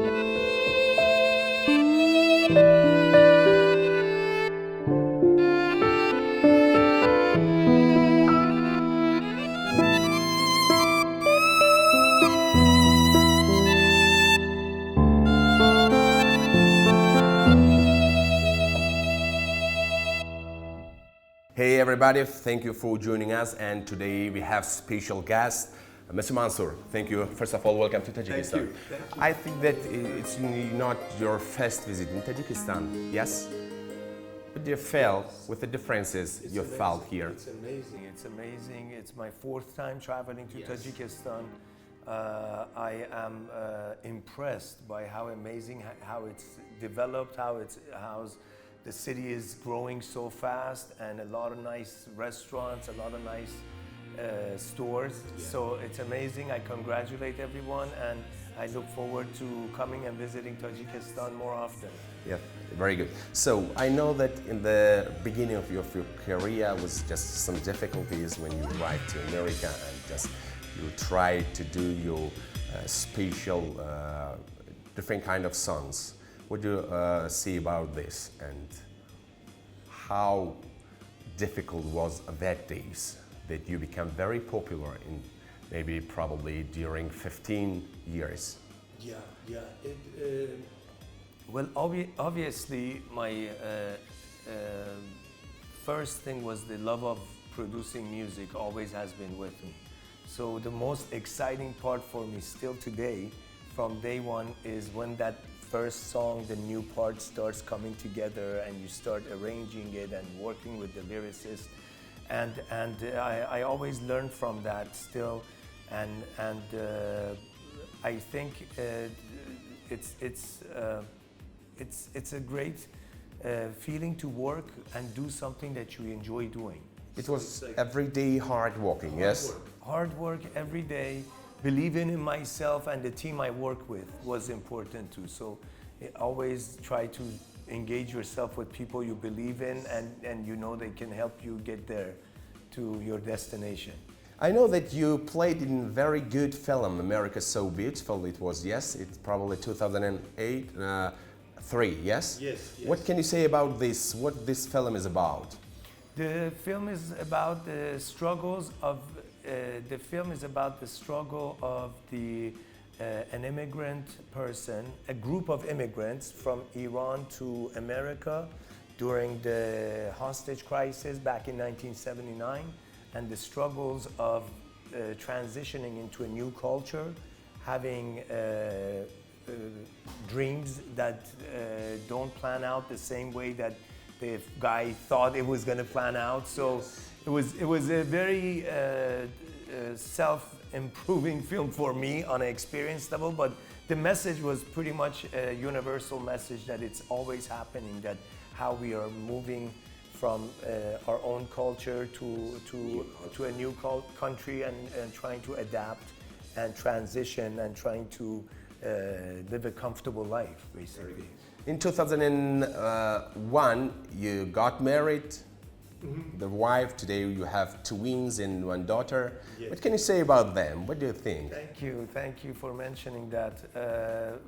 Hey everybody, thank you for joining us, and today we have special guest, Mr. Mansur. Thank you. First of all, welcome to Tajikistan. Thank you. Thank you. I think that it's not your first visit in Tajikistan, yes? But you felt with the differences you felt here. It's amazing. It's amazing. It's my fourth time traveling to Tajikistan. I am impressed by how amazing, how it's developed, how the city is growing so fast, and a lot of nice restaurants, a lot of nice stores. Yeah. So it's amazing. I congratulate everyone, and I look forward to coming and visiting Tajikistan more often. Yeah, very good. So I know that in the beginning of your career was just some difficulties when you arrived to America, and just you tried to do your special different kind of songs. What do you say about this, and how difficult was that days that you became very popular in maybe probably during 15 years? Yeah. Well, obviously, my first thing was the love of producing music always has been with me. So the most exciting part for me still today, from day one, is when that first song, the new part starts coming together and you start arranging it and working with the lyricist. And I always learn from that still, and I think it's a great feeling to work and do something that you enjoy doing. It was everyday hard working, yes? Hard work every day. Believing in myself and the team I work with was important too. So always try to engage yourself with people you believe in, and you know they can help you get there to your destination. I know that you played in very good film, America So Beautiful. It was, yes, it's probably 2008, 3, yes? Yes. What can you say about this? What this film is about? The film is about the struggles of an immigrant person, a group of immigrants from Iran to America during the hostage crisis back in 1979, and the struggles of transitioning into a new culture, having dreams that don't plan out the same way that the guy thought it was going to plan out. So it was a very self-improving film for me on an experience level, but the message was pretty much a universal message that it's always happening, that how we are moving from our own culture to a new country, and trying to adapt and transition and trying to live a comfortable life, basically. In 2001, you got married. The wife, today you have twins and one daughter. Yes. What can you say about them? What do you think? Thank you for mentioning that.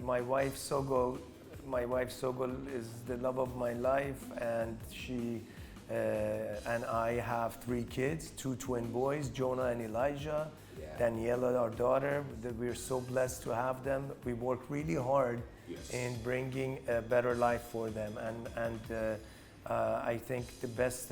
My wife Sogol is the love of my life, and she and I have 3 kids, 2 twin boys, Jonah and Elijah. Yeah. Daniela, our daughter. We're so blessed to have them. We work really hard in bringing a better life for them, and I think the best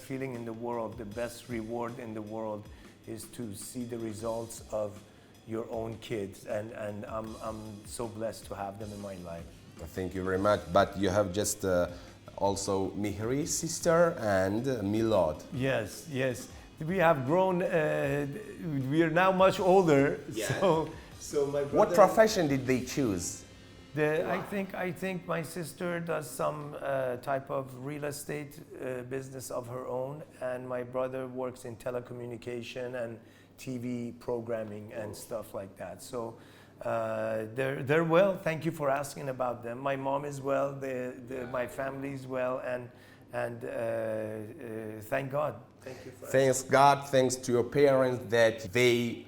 feeling in the world, the best reward in the world, is to see the results of your own kids, and I'm so blessed to have them in my life. Thank you very much. But you have just also Mihri's sister and Milad. Yes. We have grown. We are now much older. Yeah. So my brother, what profession did they choose? I think my sister does some type of real estate business of her own, and my brother works in telecommunication and TV programming and stuff like that. So they're well. Thank you for asking about them. My mom is well. My family is well, and thank God. Thank you for Thanks God, thanks to your parents that they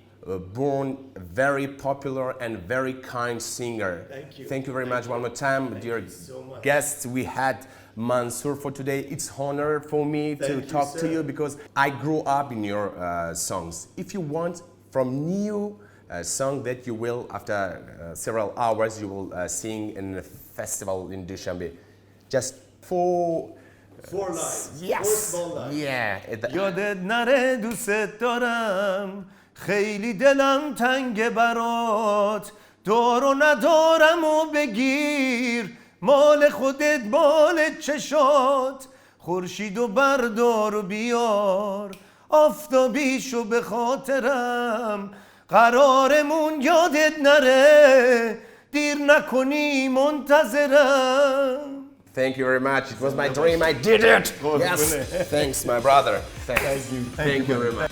born a very popular and very kind singer. Thank you. Thank you very much one more time, dear you so much. guests. We had Mansur for today. It's honor for me to Thank you, talk to sir. you because I grew up in your songs. If you want from new song that you will, after several hours, you will sing in a festival in Dushanbe. Just four lines. Yes. 4 small lines. Yeah. یادت نره دوست دارم خیلی دلم تنگ برات دارو ندارم و بگیر مال خودت مال چشات خورشید و بردار و بیار آفتابیشو به خاطرم قرارمون یادت نره دیر نکنی منتظرم. Thank you very much. It was my dream. I did it. Yes. Thanks, my brother. Thanks. Thank you. Thank you very much.